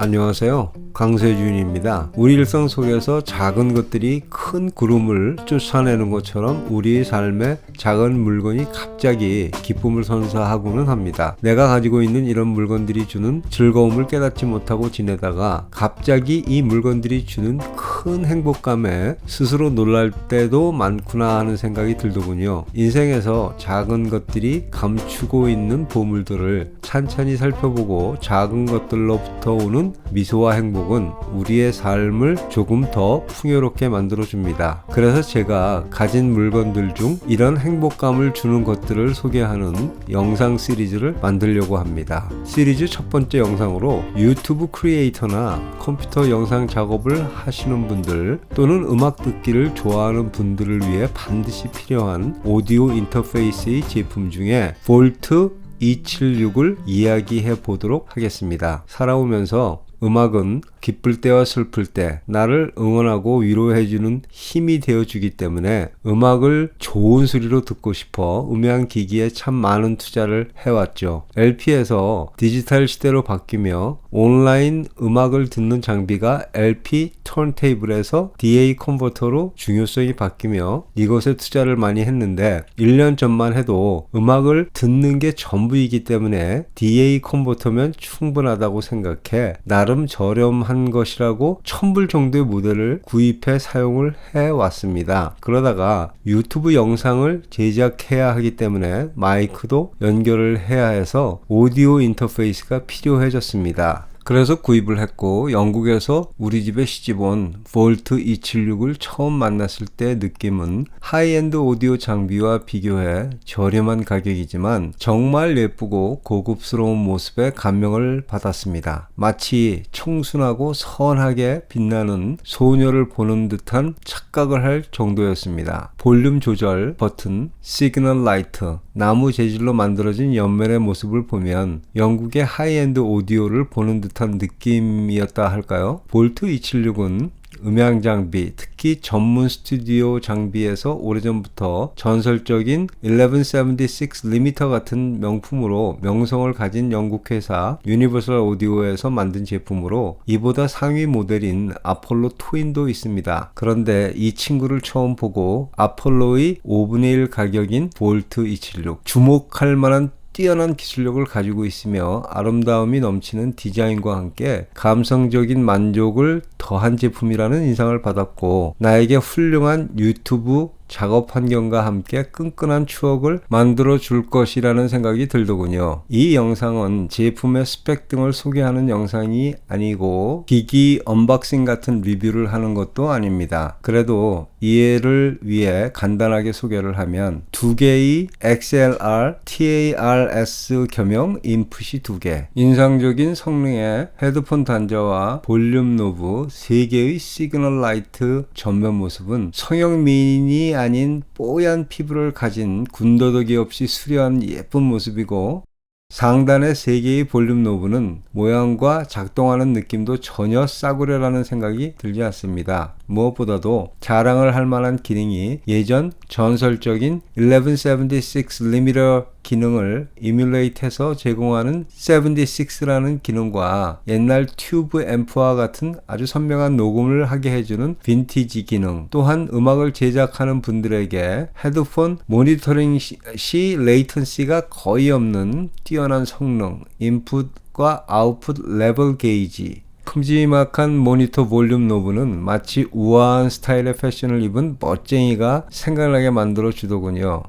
안녕하세요. 강세준입니다. 우리 일상 속에서 작은 것들이 큰 구름을 쫓아내는 것처럼 우리의 삶에 작은 물건이 갑자기 기쁨을 선사하고는 합니다. 내가 가지고 있는 이런 물건들이 주는 즐거움을 깨닫지 못하고 지내다가 갑자기 이 물건들이 주는 큰 행복감에 스스로 놀랄 때도 많구나 하는 생각이 들더군요. 인생에서 작은 것들이 감추고 있는 보물들을 찬찬히 살펴보고 작은 것들로부터 오는 미소와 행복은 우리의 삶을 조금 더 풍요롭게 만들어줍니다. 그래서 제가 가진 물건들 중 이런 행복감을 주는 것들을 소개하는 영상 시리즈를 만들려고 합니다. 시리즈 첫 번째 영상으로 유튜브 크리에이터나 컴퓨터 영상 작업을 하시는 분들 또는 음악 듣기를 좋아하는 분들을 위해 반드시 필요한 오디오 인터페이스의 제품 중에 볼트 276을 이야기해 보도록 하겠습니다. 살아오면서 음악은 기쁠 때와 슬플 때 나를 응원하고 위로해주는 힘이 되어주기 때문에 음악을 좋은 소리로 듣고 싶어 음향 기기에 참 많은 투자를 해왔죠. LP에서 디지털 시대로 바뀌며 온라인 음악을 듣는 장비가 LP 턴테이블에서 DA 컨버터로 중요성이 바뀌며 이것에 투자를 많이 했는데 1년 전만 해도 음악을 듣는 게 전부이기 때문에 DA 컨버터면 충분하다고 생각해 나름 저렴한 것이라고 1,000불 정도의 모델을 구입해 사용을 해왔습니다. 그러다가 유튜브 영상을 제작해야 하기 때문에 마이크도 연결을 해야 해서 오디오 인터페이스가 필요해졌습니다. 그래서 구입을 했고 영국에서 우리 집에 시집온 볼트 276을 처음 만났을 때 느낌은 하이엔드 오디오 장비와 비교해 저렴한 가격이지만 정말 예쁘고 고급스러운 모습에 감명을 받았습니다. 마치 청순하고 선하게 빛나는 소녀를 보는 듯한 착각을 할 정도였습니다. 볼륨 조절 버튼, 시그널 라이트, 나무 재질로 만들어진 옆면의 모습을 보면 영국의 하이엔드 오디오를 보는 듯한 느낌이었다 할까요? 볼트 276은 음향 장비, 특히 전문 스튜디오 장비에서 오래전부터 전설적인 1176 리미터 같은 명품으로 명성을 가진 영국 회사 유니버설 오디오에서 만든 제품으로 이보다 상위 모델인 아폴로 트윈도 있습니다. 그런데 이 친구를 처음 보고 아폴로의 5분의 1 가격인 볼트 276, 주목할 만한 뛰어난 기술력을 가지고 있으며 아름다움이 넘치는 디자인과 함께 감성적인 만족을 더한 제품이라는 인상을 받았고 나에게 훌륭한 유튜브 작업 환경과 함께 끈끈한 추억을 만들어 줄 것이라는 생각이 들더군요. 이 영상은 제품의 스펙 등을 소개하는 영상이 아니고 기기 언박싱 같은 리뷰를 하는 것도 아닙니다. 그래도 이해를 위해 간단하게 소개를 하면 두 개의 XLR, TARS 겸용 인풋이 2개, 인상적인 성능의 헤드폰 단자와 볼륨 노브, 3개의 시그널 라이트 전면 모습은 성형 미인이 아닌 뽀얀 피부를 가진 군더더기 없이 수려한 예쁜 모습이고 상단의 3개의 볼륨 노브는 모양과 작동하는 느낌도 전혀 싸구려라는 생각이 들지 않습니다. 무엇보다도 자랑을 할 만한 기능이 예전 전설적인 1176 리미터 기능을 이뮬레이트해서 제공하는 76라는 기능과 옛날 튜브 앰프와 같은 아주 선명한 녹음을 하게 해주는 빈티지 기능, 또한 음악을 제작하는 분들에게 헤드폰 모니터링 시 레이턴시가 거의 없는 뛰어난 성능, 인풋과 아웃풋 레벨 게이지, 큼지막한 모니터 볼륨 노브는 마치 우아한 스타일의 패션을 입은 멋쟁이가 생각나게 만들어 주더군요.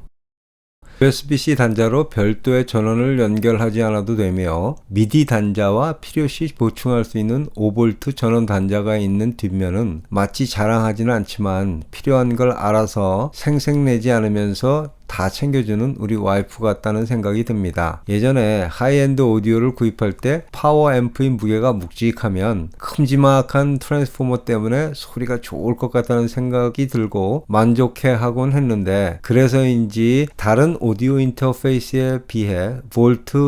USB-C 단자로 별도의 전원을 연결하지 않아도 되며 미디 단자와 필요시 보충할 수 있는 5V 전원 단자가 있는 뒷면은 마치 자랑하지는 않지만 필요한 걸 알아서 생색내지 않으면서 다 챙겨주는 우리 와이프 같다는 생각이 듭니다. 예전에 하이엔드 오디오를 구입할 때 파워 앰프의 무게가 묵직하면 큼지막한 트랜스포머 때문에 소리가 좋을 것 같다는 생각이 들고 만족해 하곤 했는데 그래서인지 다른 오디오 인터페이스에 비해 볼트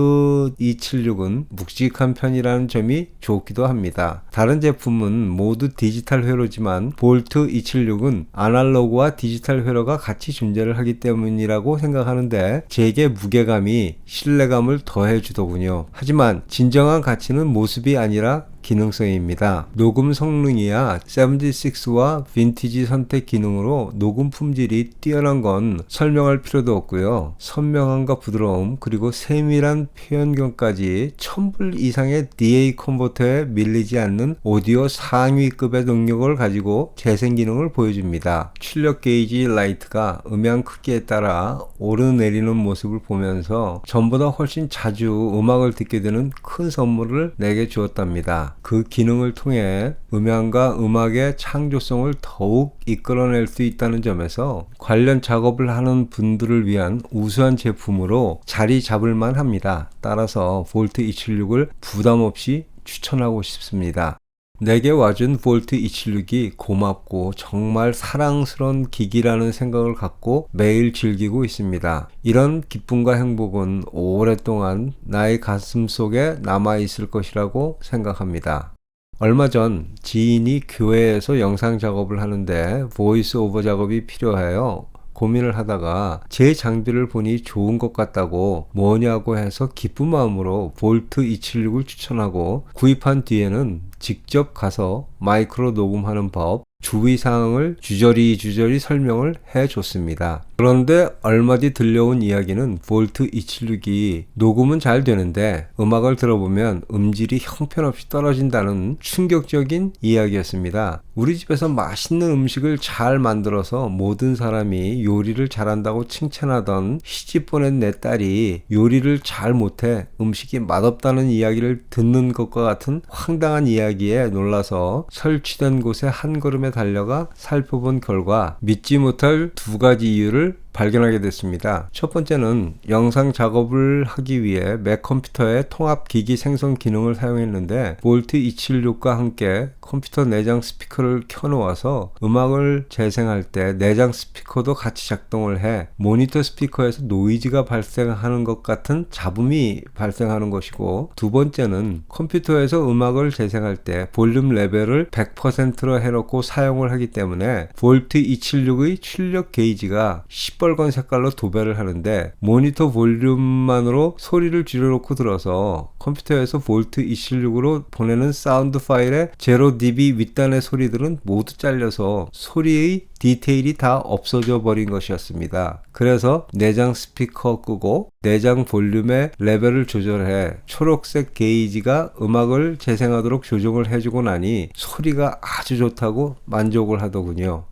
276은 묵직한 편이라는 점이 좋기도 합니다. 다른 제품은 모두 디지털 회로지만 볼트 276은 아날로그와 디지털 회로가 같이 존재를 하기 때문이라 제품이라고 생각하는데 제게 무게감이 신뢰감을 더해 주더군요. 하지만 진정한 가치는 모습이 아니라 기능성입니다. 녹음 성능이야 76와 빈티지 선택 기능으로 녹음 품질이 뛰어난 건 설명할 필요도 없고요. 선명함과 부드러움 그리고 세밀한 표현력까지 1000불 이상의 DA 컨버터에 밀리지 않는 오디오 상위급의 능력을 가지고 재생 기능을 보여줍니다. 출력 게이지 라이트가 음향 크기에 따라 오르내리는 모습을 보면서 전보다 훨씬 자주 음악을 듣게 되는 큰 선물을 내게 주었답니다. 그 기능을 통해 음향과 음악의 창조성을 더욱 이끌어낼 수 있다는 점에서 관련 작업을 하는 분들을 위한 우수한 제품으로 자리 잡을 만합니다. 따라서 볼트 276을 부담 없이 추천하고 싶습니다. 내게 와준 볼트 276이 고맙고 정말 사랑스러운 기기라는 생각을 갖고 매일 즐기고 있습니다. 이런 기쁨과 행복은 오랫동안 나의 가슴 속에 남아있을 것이라고 생각합니다. 얼마 전 지인이 교회에서 영상 작업을 하는데 보이스 오버 작업이 필요해요. 고민을 하다가 제 장비를 보니 좋은 것 같다고 뭐냐고 해서 기쁜 마음으로 볼트 276을 추천하고 구입한 뒤에는 직접 가서 마이크로 녹음하는 법, 주의사항을 주저리 설명을 해줬습니다. 그런데 얼마 뒤 들려온 이야기는 볼트 276이 녹음은 잘 되는데 음악을 들어보면 음질이 형편없이 떨어진다는 충격적인 이야기였습니다. 우리 집에서 맛있는 음식을 잘 만들어서 모든 사람이 요리를 잘한다고 칭찬하던 시집보낸 내 딸이 요리를 잘 못해 음식이 맛없다는 이야기를 듣는 것과 같은 황당한 이야기에 놀라서 설치된 곳에 한 걸음에 달려가 살펴본 결과 믿지 못할 두 가지 이유를 발견하게 됐습니다. 첫 번째는 영상 작업을 하기 위해 맥 컴퓨터의 통합기기 생성 기능을 사용했는데 볼트 276과 함께 컴퓨터 내장 스피커를 켜놓아서 음악을 재생할 때 내장 스피커도 같이 작동을 해 모니터 스피커에서 노이즈가 발생하는 것 같은 잡음이 발생하는 것이고, 두 번째는 컴퓨터에서 음악을 재생할 때 볼륨 레벨을 100%로 해놓고 사용을 하기 때문에 볼트 276의 출력 게이지가 시뻘건 색깔로 도배를 하는데 모니터 볼륨만으로 소리를 줄여놓고 들어서 컴퓨터에서 볼트 276으로 보내는 사운드 파일의 0dB 윗단의 소리들은 모두 잘려서 소리의 디테일이 다 없어져 버린 것이었습니다. 그래서 내장 스피커 끄고 내장 볼륨의 레벨을 조절해 초록색 게이지가 음악을 재생하도록 조정을 해주고 나니 소리가 아주 좋다고 만족을 하더군요.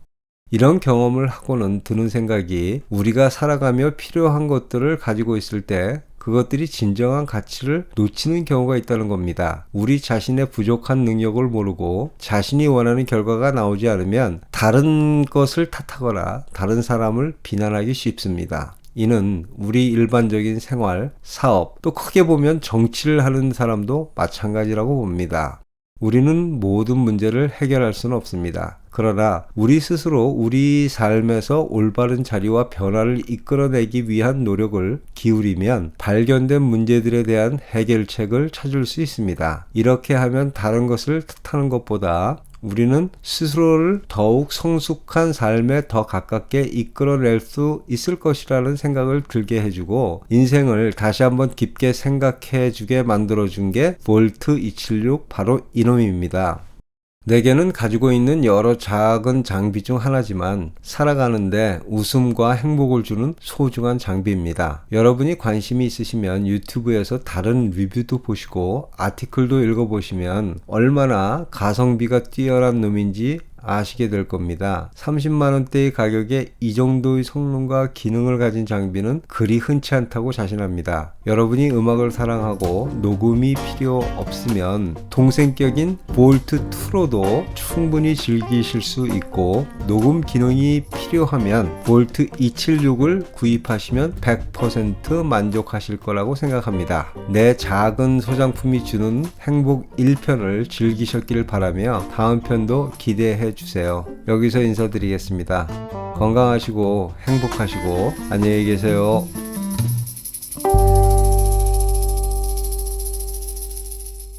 이런 경험을 하고는 드는 생각이, 우리가 살아가며 필요한 것들을 가지고 있을 때 그것들이 진정한 가치를 놓치는 경우가 있다는 겁니다. 우리 자신의 부족한 능력을 모르고 자신이 원하는 결과가 나오지 않으면 다른 것을 탓하거나 다른 사람을 비난하기 쉽습니다. 이는 우리 일반적인 생활, 사업, 또 크게 보면 정치를 하는 사람도 마찬가지라고 봅니다. 우리는 모든 문제를 해결할 수는 없습니다. 그러나 우리 스스로 우리 삶에서 올바른 자리와 변화를 이끌어내기 위한 노력을 기울이면 발견된 문제들에 대한 해결책을 찾을 수 있습니다. 이렇게 하면 다른 것을 탓하는 것보다 우리는 스스로를 더욱 성숙한 삶에 더 가깝게 이끌어낼 수 있을 것이라는 생각을 들게 해주고 인생을 다시 한번 깊게 생각해주게 만들어준 게 볼트 276 바로 이놈입니다. 내게는 가지고 있는 여러 작은 장비 중 하나지만 살아가는데 웃음과 행복을 주는 소중한 장비입니다. 여러분이 관심이 있으시면 유튜브에서 다른 리뷰도 보시고 아티클도 읽어보시면 얼마나 가성비가 뛰어난 놈인지 아시게 될 겁니다. 30만원대의 가격에 이 정도의 성능과 기능을 가진 장비는 그리 흔치 않다고 자신합니다. 여러분이 음악을 사랑하고 녹음이 필요 없으면 동생격인 볼트 2로도 충분히 즐기실 수 있고, 녹음 기능이 필요하면 볼트 276을 구입하시면 100% 만족하실 거라고 생각합니다. 내 작은 소장품이 주는 행복 1편을 즐기셨길 바라며 다음 편도 기대해 주세요. 여기서 인사드리겠습니다. 건강하시고 행복하시고 안녕히 계세요.